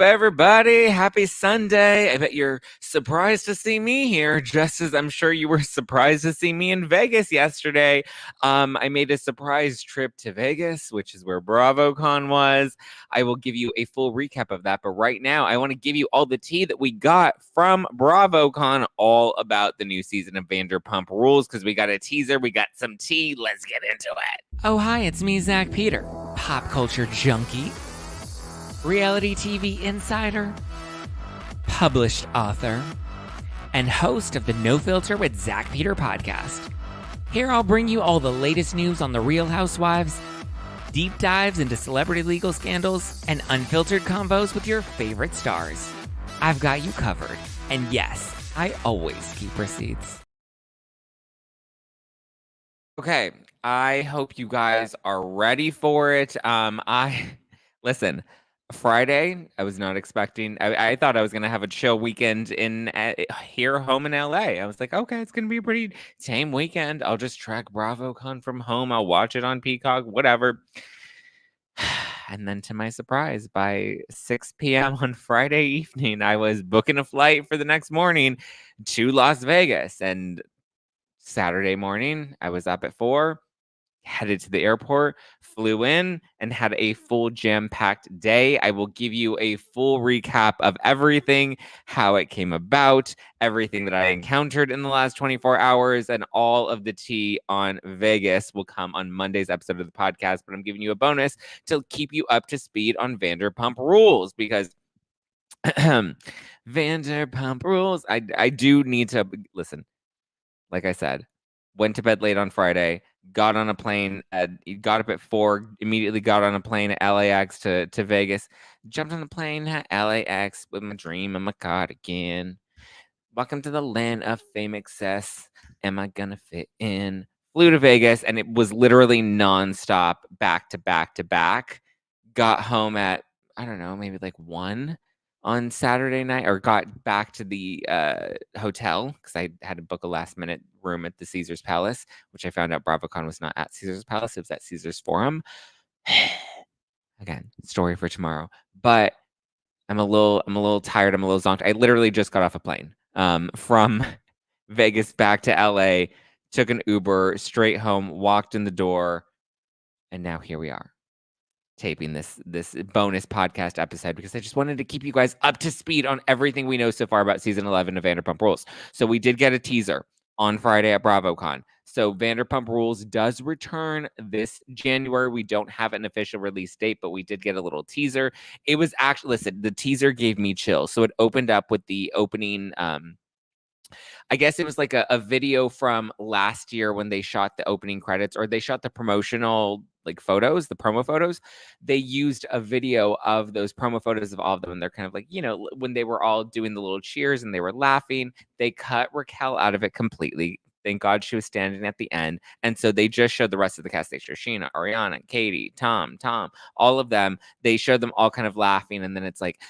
up, everybody? Happy Sunday. I bet you're surprised to see me here, just as I'm sure you were surprised to see me in Vegas yesterday. I made a surprise trip to Vegas, which is where BravoCon was. I will give you a full recap of that, but right now I want to give you all the tea that we got from BravoCon, all about the new season of Vanderpump Rules, because we got a teaser, we got some tea. Let's get into it. Oh, hi, it's me, Zack Peter, pop culture junkie, reality TV insider, published author, and host of the No Filter with Zack Peter podcast. Here I'll bring you all the latest news on the Real Housewives, deep dives into celebrity legal scandals, and unfiltered combos with your favorite stars. I've got you covered, and yes, I always keep receipts. Okay, I hope you guys are ready for it. Listen, Friday, I was not expecting. I thought I was gonna have a chill weekend here home in LA. I was like, okay, it's gonna be a pretty tame weekend. I'll just track BravoCon from home. I'll watch it on Peacock, whatever. And then, to my surprise, by 6 p.m. on Friday evening, I was booking a flight for the next morning to Las Vegas. And Saturday morning, I was up at 4, headed to the airport, flew in, and had a full jam-packed day. I will give you a full recap of everything, how it came about, everything that I encountered in the last 24 hours, and all of the tea on Vegas will come on Monday's episode of the podcast. But I'm giving you a bonus to keep you up to speed on Vanderpump Rules, because Vanderpump Rules, I do need to listen. Like I said, went to bed late on Friday, got on a plane, got up at 4, immediately got on a plane at LAX to Vegas, jumped on a plane at LAX with my dream and my cardigan. Welcome to the land of fame excess. Am I gonna fit in? Flew to Vegas, and it was literally nonstop, back to back to back. Got home at, I don't know, maybe like 1 on Saturday night, or got back to the hotel because I had to book a last minute room at the Caesar's Palace, which I found out BravoCon was not at Caesar's Palace. It was at Caesar's Forum. Again, story for tomorrow. But I'm a little tired. I'm a little zonked. I literally just got off a plane from Vegas back to LA, took an Uber straight home, walked in the door, and now here we are, taping this bonus podcast episode, because I just wanted to keep you guys up to speed on everything we know so far about season 11 of Vanderpump Rules. So we did get a teaser on Friday at BravoCon. So Vanderpump Rules does return this January. We don't have an official release date, but we did get a little teaser. It was actually, listen, the teaser gave me chills. So it opened up with the opening, I guess it was like a video from last year when they shot the opening credits, or they shot the promotional like photos, the promo photos. They used a video of those promo photos of all of them, and they're kind of like, when they were all doing the little cheers and they were laughing. They cut Raquel out of it completely. Thank God she was standing at the end. And so they just showed the rest of the cast. They showed Sheena, Ariana, Katie, Tom, all of them. They showed them all kind of laughing, and then it's like,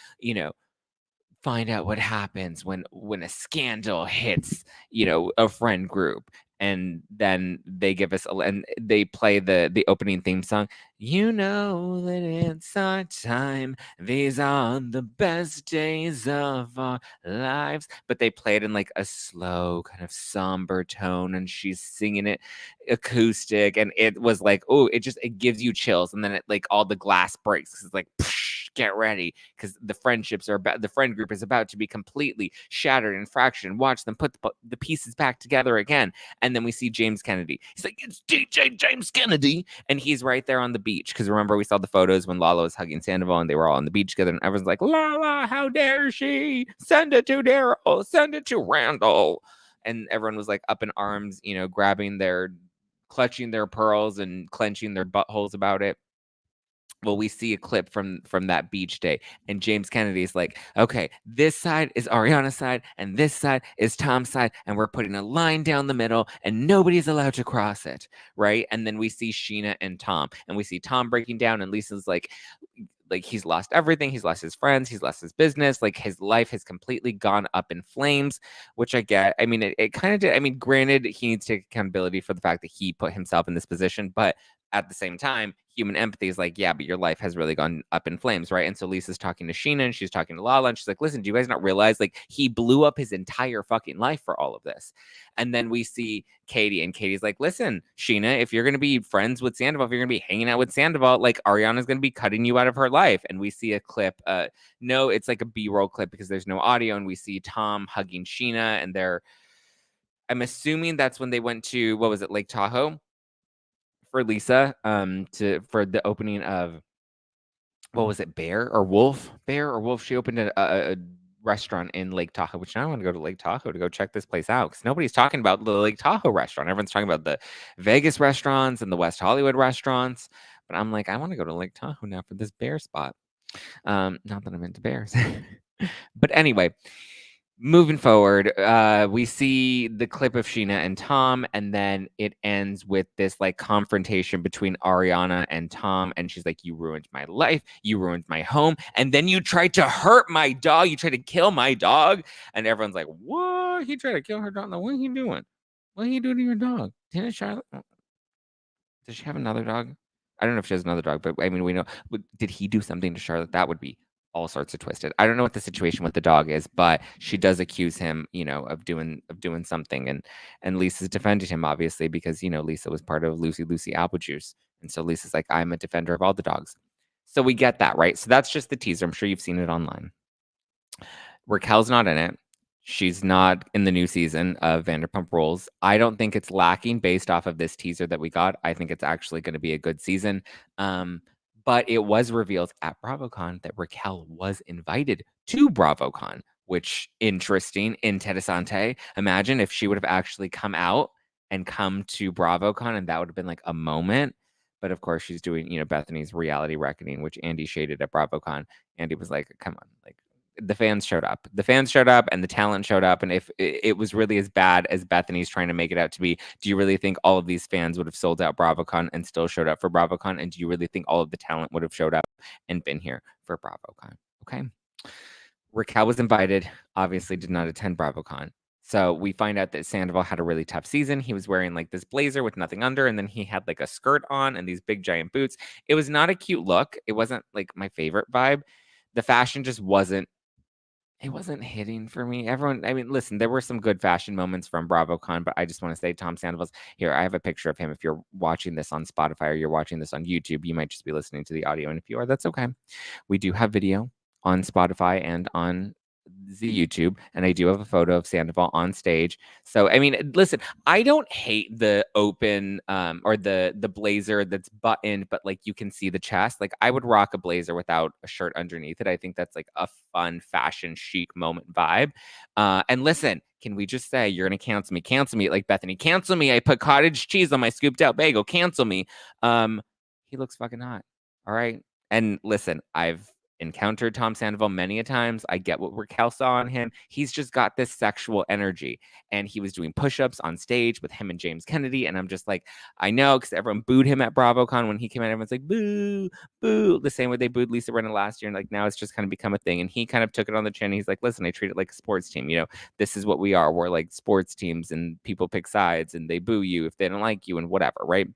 find out what happens when a scandal hits, a friend group. And then they give us and they play the opening theme song. You know that it's our time. These are the best days of our lives. But they play it in like a slow, kind of somber tone, and she's singing it acoustic. And it was like, oh, it gives you chills. And then it, like, all the glass breaks. It's like, get ready, because the friend group is about to be completely shattered and fractured. And watch them put the pieces back together again. And then we see James Kennedy. He's like, it's DJ James Kennedy. And he's right there on the beach. Because remember, we saw the photos when Lala was hugging Sandoval and they were all on the beach together. And everyone's like, Lala, how dare she? Send it to Daryl. Send it to Randall. And everyone was like up in arms, clutching their pearls and clenching their buttholes about it. Well, we see a clip from that beach day, and James Kennedy is like, okay, this side is Ariana's side, and this side is Tom's side, and we're putting a line down the middle, and nobody's allowed to cross it, right? And then we see Sheena and Tom, and we see Tom breaking down, and Lisa's like he's lost everything. He's lost his friends. He's lost his business. Like, his life has completely gone up in flames, which I get. I mean, it kind of did. I mean, granted, he needs to take accountability for the fact that he put himself in this position, but at the same time, human empathy is like, yeah, but your life has really gone up in flames, right? And so Lisa's talking to Sheena and she's talking to Lala and she's like, listen, do you guys not realize like he blew up his entire fucking life for all of this? And then we see Katie and Katie's like, listen, Sheena, if you're going to be friends with Sandoval, if you're going to be hanging out with Sandoval, like Ariana's going to be cutting you out of her life. And we see a clip. No, it's like a B-roll clip because there's no audio. And we see Tom hugging Sheena and I'm assuming that's when they went to, what was it, Lake Tahoe for Lisa, for the opening of, what was it, Bear or Wolf? She opened a restaurant in Lake Tahoe, which now I want to go to Lake Tahoe to go check this place out because nobody's talking about the Lake Tahoe restaurant. Everyone's talking about the Vegas restaurants and the West Hollywood restaurants. But I'm like, I want to go to Lake Tahoe now for this bear spot. Not that I'm into bears. But anyway, moving forward, we see the clip of Sheena and Tom, and then it ends with this like confrontation between Ariana and Tom. And she's like, you ruined my life, you ruined my home, and then you tried to hurt my dog, you tried to kill my dog. And everyone's like, what? He tried to kill her dog? Now, what are you doing? What are you doing to your dog? Didn't Charlotte? Does she have another dog? I don't know if she has another dog, but I mean, we know. Did he do something to Charlotte? That would be all sorts of twisted. I don't know what the situation with the dog is, but she does accuse him, of doing something, and Lisa's defended him obviously because Lisa was part of Lucy Apple Juice, and so Lisa's like, I'm a defender of all the dogs. So we get that, right? So that's just the teaser. I'm sure you've seen it online. Raquel's not in it. She's not in the new season of Vanderpump Rules. I don't think it's lacking based off of this teaser that we got. I think it's actually going to be a good season. But it was revealed at BravoCon that Raquel was invited to BravoCon, which interesting, interessante. Imagine if she would have actually come out and come to BravoCon, and that would have been like a moment. But of course, she's doing, Bethany's reality reckoning, which Andy shaded at BravoCon. Andy was like, come on, like, the fans showed up. The fans showed up and the talent showed up. And if it was really as bad as Bethany's trying to make it out to be, do you really think all of these fans would have sold out BravoCon and still showed up for BravoCon? And do you really think all of the talent would have showed up and been here for BravoCon? Okay. Raquel was invited, obviously did not attend BravoCon. So we find out that Sandoval had a really tough season. He was wearing like this blazer with nothing under, and then he had like a skirt on and these big giant boots. It was not a cute look. It wasn't like my favorite vibe. The fashion just wasn't hitting for me. Everyone, I mean, listen, there were some good fashion moments from BravoCon, but I just want to say Tom Sandoval's here. I have a picture of him. If you're watching this on Spotify or you're watching this on YouTube, you might just be listening to the audio. And if you are, that's okay. We do have video on Spotify and on the YouTube, and I do have a photo of Sandoval on stage. So I mean, listen, I don't hate the open or the blazer that's buttoned, but like you can see the chest. Like I would rock a blazer without a shirt underneath it. I think that's like a fun fashion chic moment vibe. And listen, can we just say you're gonna cancel me? Cancel me like Bethany. Cancel me. I put cottage cheese on my scooped out bagel. Cancel me. He looks fucking hot. All right. And listen, I've encountered Tom Sandoval many a times. I get what Raquel saw on him. He's just got this sexual energy. And he was doing push-ups on stage with him and James Kennedy. And I'm just like, I know, because everyone booed him at BravoCon when he came out. Everyone's like, boo, boo. The same way they booed Lisa Rinna last year. And like now it's just kind of become a thing. And he kind of took it on the chin. He's like, listen, I treat it like a sports team. This is what we are. We're like sports teams and people pick sides and they boo you if they don't like you and whatever, right?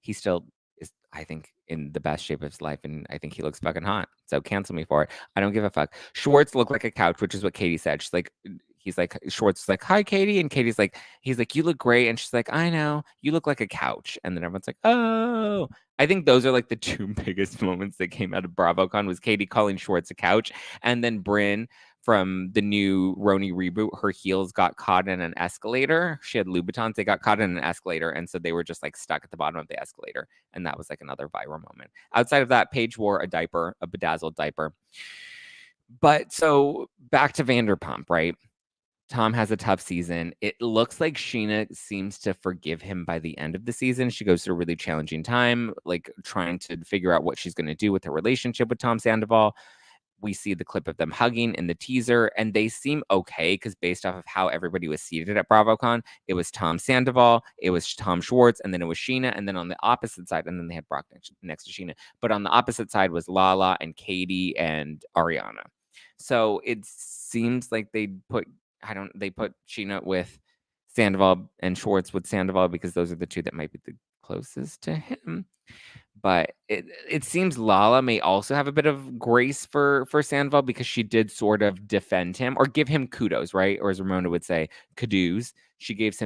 He still is, I think, in the best shape of his life, and I think he looks fucking hot. So cancel me for it. I don't give a fuck. Schwartz looked like a couch, which is what Katie said. She's like, Schwartz is like, hi, Katie. And Katie's like, he's like, you look great. And she's like, I know, you look like a couch. And then everyone's like, oh. I think those are like the two biggest moments that came out of BravoCon was Katie calling Schwartz a couch. And then Brynn from the new Roni reboot, her heels got caught in an escalator. She had Louboutins. They got caught in an escalator. And so they were just like stuck at the bottom of the escalator. And that was like another viral moment. Outside of that, Paige wore a diaper, a bedazzled diaper. But so back to Vanderpump, right? Tom has a tough season. It looks like Sheena seems to forgive him by the end of the season. She goes through a really challenging time, like trying to figure out what she's going to do with her relationship with Tom Sandoval. We see the clip of them hugging in the teaser, and they seem okay because based off of how everybody was seated at BravoCon, it was Tom Sandoval, it was Tom Schwartz, and then it was Sheena, and then on the opposite side, and then they had Brock next to Sheena. But on the opposite side was Lala and Katie and Ariana. So it seems like they put Sheena with Sandoval and Schwartz with Sandoval because those are the two that might be the closest to him. But it seems Lala may also have a bit of grace for Sandoval because she did sort of defend him or give him kudos, right? Or as Ramona would say, kudos. She gave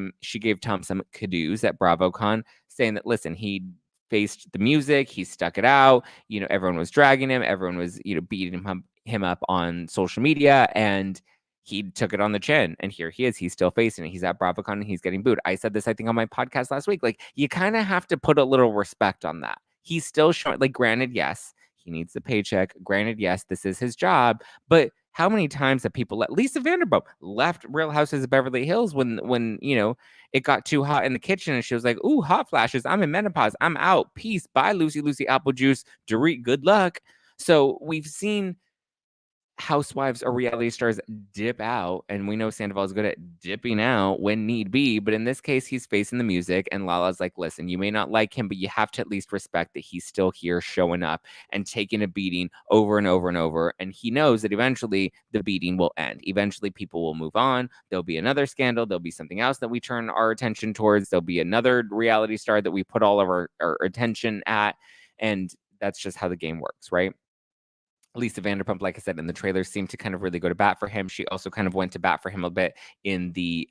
Tom some kudos at BravoCon, saying that listen, he faced the music, he stuck it out. You know, everyone was dragging him, everyone was beating him up on social media, and he took it on the chin. And here he is. He's still facing it. He's at BravoCon and he's getting booed. I said this, I think, on my podcast last week. Like, you kind of have to put a little respect on that. He's still showing, like, granted, yes, he needs the paycheck. Granted, yes, this is his job. But how many times have people Lisa Vanderpump left Real Houses of Beverly Hills when it got too hot in the kitchen and she was like, ooh, hot flashes. I'm in menopause. I'm out. Peace. Bye, Lucy Apple Juice. Dorit, good luck. So we've seen housewives or reality stars dip out, and we know Sandoval is good at dipping out when need be, but in this case he's facing the music, and Lala's like, listen, you may not like him, but you have to at least respect that he's still here showing up and taking a beating over and over and over, and he knows that eventually the beating will end. Eventually people will move on. There'll be another scandal. There'll be something else that we turn our attention towards. There'll be another reality star that we put all of our attention at, and that's just how the game works, right? Lisa Vanderpump, like I said, in the trailer, seemed to kind of really go to bat for him. She also kind of went to bat for him a bit in the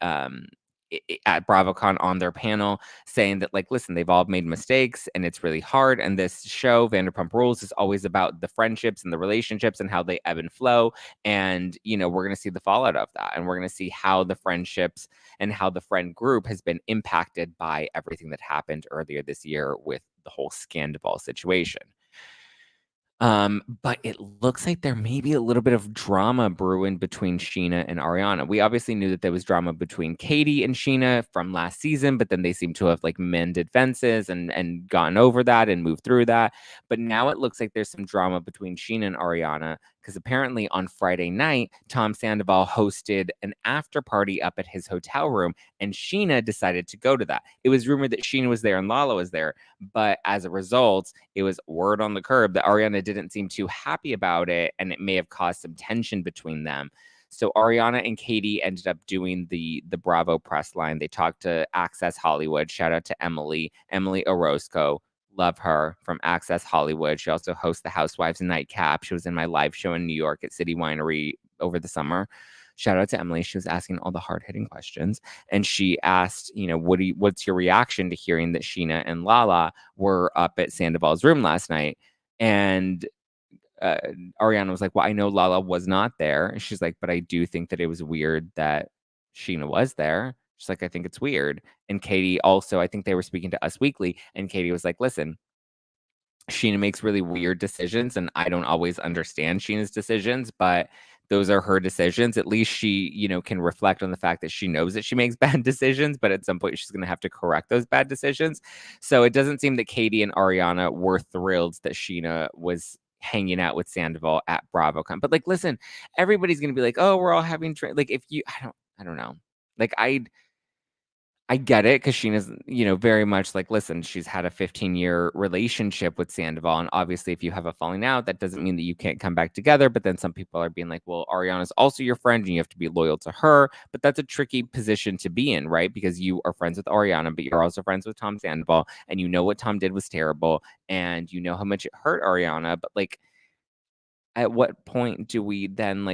at BravoCon on their panel, saying that, like, listen, they've all made mistakes and it's really hard. And this show, Vanderpump Rules, is always about the friendships and the relationships and how they ebb and flow. And, we're going to see the fallout of that. And we're going to see how the friendships and how the friend group has been impacted by everything that happened earlier this year with the whole Sandoval situation. But it looks like there may be a little bit of drama brewing between Sheena and Ariana. We obviously knew that there was drama between Katie and Sheena from last season, but then they seem to have like mended fences and gotten over that and moved through that. But now it looks like there's some drama between Sheena and Ariana because apparently on Friday night, Tom Sandoval hosted an after party up at his hotel room, and Sheena decided to go to that. It was rumored that Sheena was there and Lala was there, but as a result, it was word on the curb that Ariana didn't seem too happy about it, and it may have caused some tension between them. So Ariana and Katie ended up doing the Bravo press line. They talked to Access Hollywood. Shout out to Emily Orozco. Love her, from Access Hollywood. She also hosts the Housewives Nightcap. She was in my live show in New York at City Winery over the summer. Shout out to Emily. She was asking all the hard-hitting questions. And she asked, what's your reaction to hearing that Sheena and Lala were up at Sandoval's room last night? And Ariana was like, well, I know Lala was not there. And she's like, but I do think that it was weird that Sheena was there. She's like, I think it's weird. And Katie also, I think they were speaking to Us Weekly, and Katie was like, listen, Sheena makes really weird decisions, and I don't always understand Sheena's decisions, but those are her decisions. At least she, can reflect on the fact that she knows that she makes bad decisions, but at some point she's going to have to correct those bad decisions. So it doesn't seem that Katie and Ariana were thrilled that Sheena was hanging out with Sandoval at BravoCon. But like, listen, everybody's going to be like, oh, we're all having like, if you, I don't know. Like, I get it, because Sheena's, very much like, listen, she's had a 15-year relationship with Sandoval. And obviously, if you have a falling out, that doesn't mean that you can't come back together. But then some people are being like, well, Ariana's also your friend and you have to be loyal to her. But that's a tricky position to be in, right? Because you are friends with Ariana, but you're also friends with Tom Sandoval. And you know what Tom did was terrible. And you know how much it hurt Ariana. But like, at what point do we then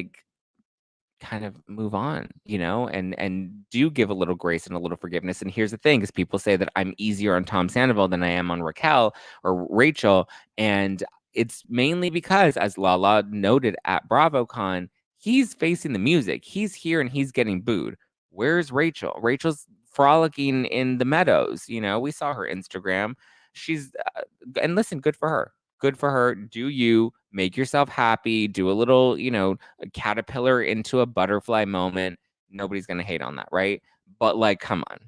kind of move on, and do give a little grace and a little forgiveness? And here's the thing, because people say that I'm easier on Tom Sandoval than I am on Raquel or Rachel. And it's mainly because, as Lala noted at BravoCon, he's facing the music. He's here and he's getting booed. Where's Rachel? Rachel's frolicking in the meadows. We saw her Instagram. She's and listen, good for her. Good for her. Do you make yourself happy? Do a little, a caterpillar into a butterfly moment. Nobody's going to hate on that, right? But like, come on.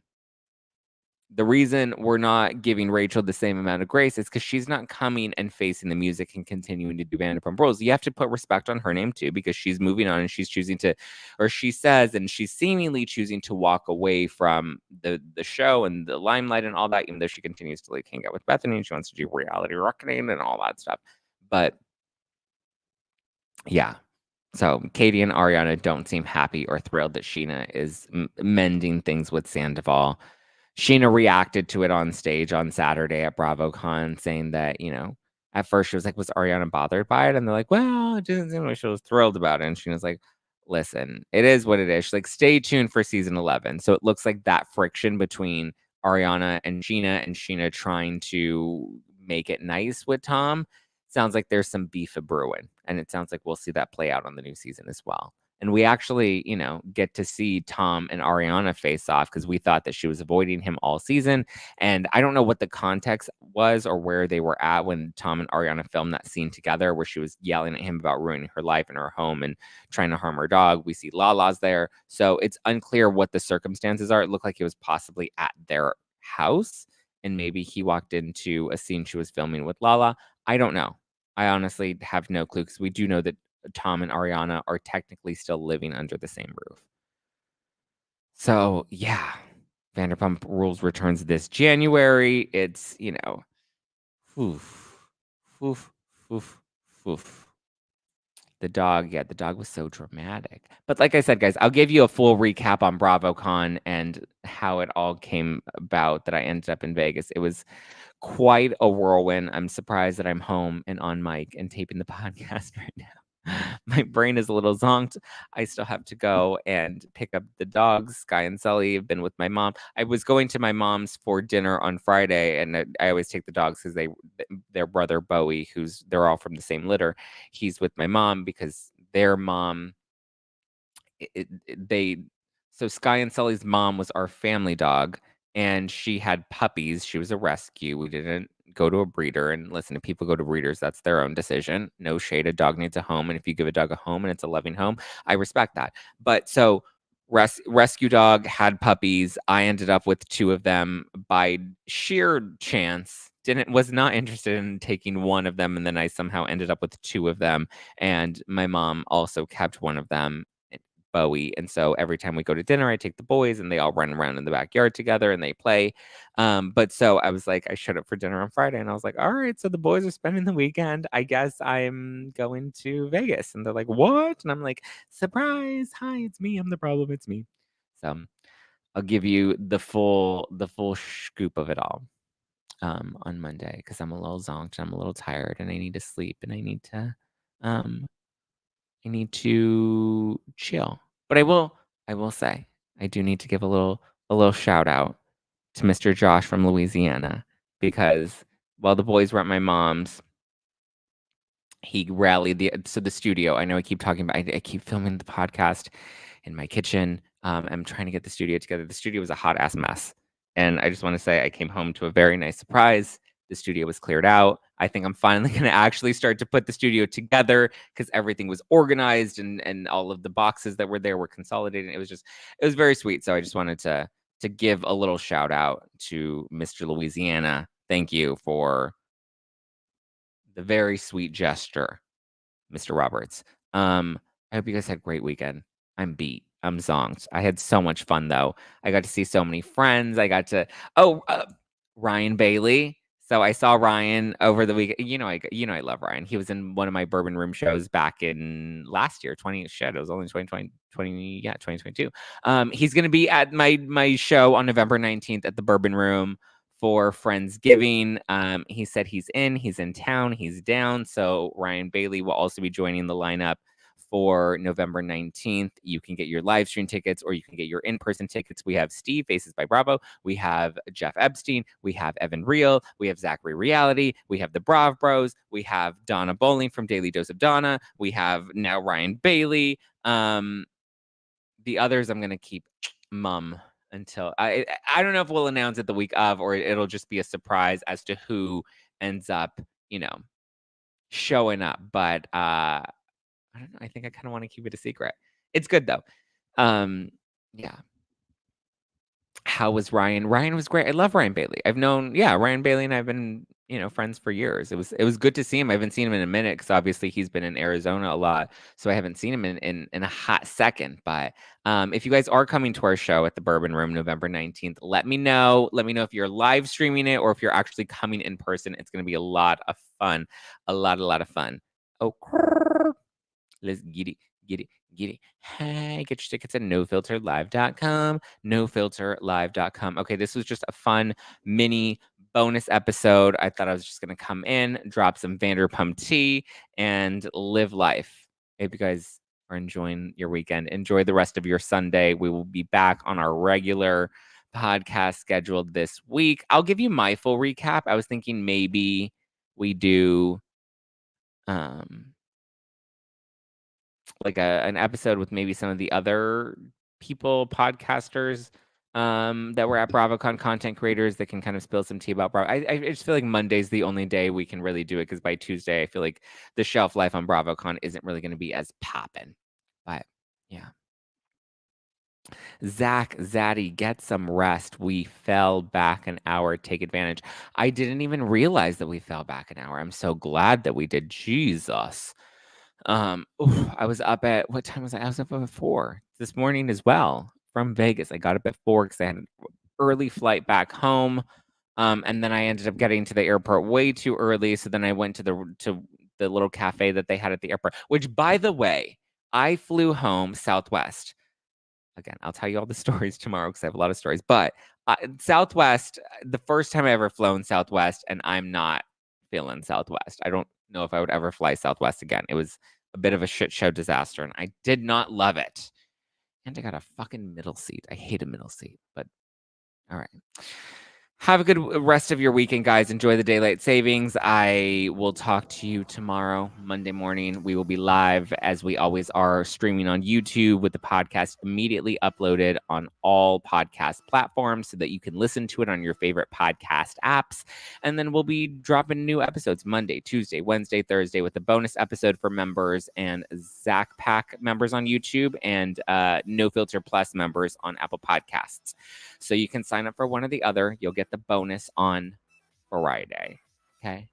The reason we're not giving Rachel the same amount of grace is because she's not coming and facing the music and continuing to do Vanderpump Rules. You have to put respect on her name too, because she's moving on and she's choosing to, or she says, and she's seemingly choosing to walk away from the show and the limelight and all that, even though she continues to hang out with Bethany and she wants to do reality reckoning and all that stuff. But yeah. So Katie and Ariana don't seem happy or thrilled that Sheena is mending things with Sandoval. Sheena reacted to it on stage on Saturday at BravoCon, saying that, at first she was like, was Ariana bothered by it? And they're like, well, it didn't seem like she was thrilled about it. And Sheena's like, listen, it is what it is. She's like, stay tuned for season 11. So it looks like that friction between Ariana and Sheena trying to make it nice with Tom, sounds like there's some beef a brewing. And it sounds like we'll see that play out on the new season as well. And we actually, get to see Tom and Ariana face off because we thought that she was avoiding him all season. And I don't know what the context was or where they were at when Tom and Ariana filmed that scene together where she was yelling at him about ruining her life and her home and trying to harm her dog. We see Lala's there. So it's unclear what the circumstances are. It looked like it was possibly at their house. And maybe he walked into a scene she was filming with Lala. I don't know. I honestly have no clue because we do know that Tom and Ariana are technically still living under the same roof. So, yeah, Vanderpump Rules returns this January. It's, oof, oof, oof, oof. The dog was so dramatic. But like I said, guys, I'll give you a full recap on BravoCon and how it all came about that I ended up in Vegas. It was quite a whirlwind. I'm surprised that I'm home and on mic and taping the podcast right now. My brain is a little zonked. I still have to go and pick up the dogs. Sky and Sully have been with my mom. I was going to my mom's for dinner on Friday, and I always take the dogs because their brother Bowie, they're all from the same litter. He's with my mom because their mom, so Sky and Sully's mom was our family dog, and she had puppies. She was a rescue. We didn't go to a breeder. And listen, if people go to breeders, that's their own decision. No shade. A dog needs a home. And if you give a dog a home and it's a loving home, I respect that. But so rescue dog had puppies. I ended up with 2 of them by sheer chance. Was not interested in taking one of them. And then I somehow ended up with 2 of them. And my mom also kept one of them, Bowie. And so every time we go to dinner, I take the boys and they all run around in the backyard together and they play. But so I was like, I showed up for dinner on Friday and I was like, all right, so the boys are spending the weekend. I guess I'm going to Vegas. And they're like, what? And I'm like, surprise. Hi, it's me. I'm the problem. It's me. So I'll give you the full scoop of it all on Monday because I'm a little zonked and I'm a little tired and I need to sleep and I need to chill. But I will say, I do need to give a little shout out to Mr. Josh from Louisiana because while the boys were at my mom's, he rallied the studio. I know I keep talking about, I keep filming the podcast in my kitchen. I'm trying to get the studio together. The studio was a hot ass mess. And I just want to say I came home to a very nice surprise. The studio was cleared out. I think I'm finally going to actually start to put the studio together because everything was organized and all of the boxes that were there were consolidated. It was very sweet. So I just wanted to give a little shout out to Mr. Louisiana. Thank you for the very sweet gesture, Mr. Roberts. I hope you guys had a great weekend. I'm beat. I'm zonked. I had so much fun though. I got to see so many friends. I got to Ryan Bailey. So I saw Ryan over the weekend. I love Ryan. He was in one of my Bourbon Room shows back in last year, it was only 2022. He's going to be at my show on November 19th at the Bourbon Room for Friendsgiving. He said he's in town, he's down. So Ryan Bailey will also be joining the lineup for November 19th. You can get your live stream tickets or you can get your in-person tickets. We have Steve, Faces by Bravo. We have Jeff Epstein. We have Evan Real. We have Zachary Reality. We have the Brav Bros. We have Donna Bowling from Daily Dose of Donna. We have now Ryan Bailey. The others I'm going to keep mum until I don't know if we'll announce it the week of or it'll just be a surprise as to who ends up, showing up. But I don't know. I think I kind of want to keep it a secret. It's good though. Yeah. How was Ryan? Ryan was great. I love Ryan Bailey. Ryan Bailey and I've been, friends for years. It was good to see him. I haven't seen him in a minute because obviously he's been in Arizona a lot. So I haven't seen him in a hot second. But if you guys are coming to our show at the Bourbon Room November 19th, let me know. Let me know if you're live streaming it or if you're actually coming in person. It's going to be a lot of fun. A lot of fun. Oh, let's Giddy, giddy. Hey, get your tickets at nofilterlive.com. Nofilterlive.com. Okay, this was just a fun mini bonus episode. I thought I was just going to come in, drop some Vanderpump tea, and live life. Hope you guys are enjoying your weekend. Enjoy the rest of your Sunday. We will be back on our regular podcast scheduled this week. I'll give you my full recap. I was thinking maybe we do like an episode with maybe some of the other people, podcasters that were at BravoCon, content creators that can kind of spill some tea about Bravo. I just feel like Monday's the only day we can really do it, because by Tuesday I feel like the shelf life on BravoCon isn't really going to be as poppin'. But yeah. Zach, Zaddy, get some rest. We fell back an hour. Take advantage. I didn't even realize that we fell back an hour. I'm so glad that we did. Jesus. I was up at, what time was I? I was up at 4 this morning as well from Vegas. I got up at 4 because I had an early flight back home. And then I ended up getting to the airport way too early. So then I went to the little cafe that they had at the airport, which, by the way, I flew home Southwest. Again, I'll tell you all the stories tomorrow because I have a lot of stories. But Southwest, the first time I ever flown Southwest, and I'm not feeling Southwest. I don't know if I would ever fly Southwest again. It was a bit of a shit show disaster, and I did not love it. And I got a fucking middle seat. I hate a middle seat, but all right. Have a good rest of your weekend, guys. Enjoy the daylight savings. I will talk to you tomorrow, Monday morning. We will be live, as we always are, streaming on YouTube with the podcast immediately uploaded on all podcast platforms so that you can listen to it on your favorite podcast apps. And then we'll be dropping new episodes Monday, Tuesday, Wednesday, Thursday, with a bonus episode for members and Zack Pack members on YouTube, and No Filter Plus members on Apple Podcasts. So you can sign up for one or the other. You'll get the bonus on Friday. Okay.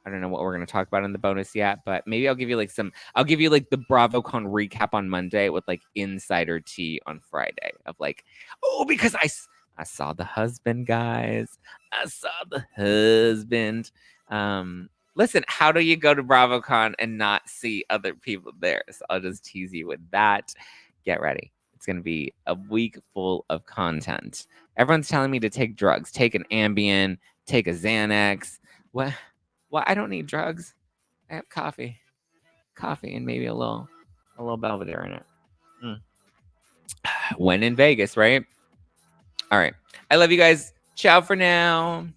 I don't know what we're going to talk about in the bonus yet, but maybe I'll give you like the BravoCon recap on Monday with like insider tea on Friday of like, oh, because I saw the husband, guys. I saw the husband. Listen, how do you go to BravoCon and not see other people there? So I'll just tease you with that. Get ready. It's going to be a week full of content. Everyone's telling me to take drugs. Take an Ambien. Take a Xanax. What? Well, I don't need drugs. I have coffee. Coffee and maybe a little Belvedere in it. When in Vegas, right? All right. I love you guys. Ciao for now.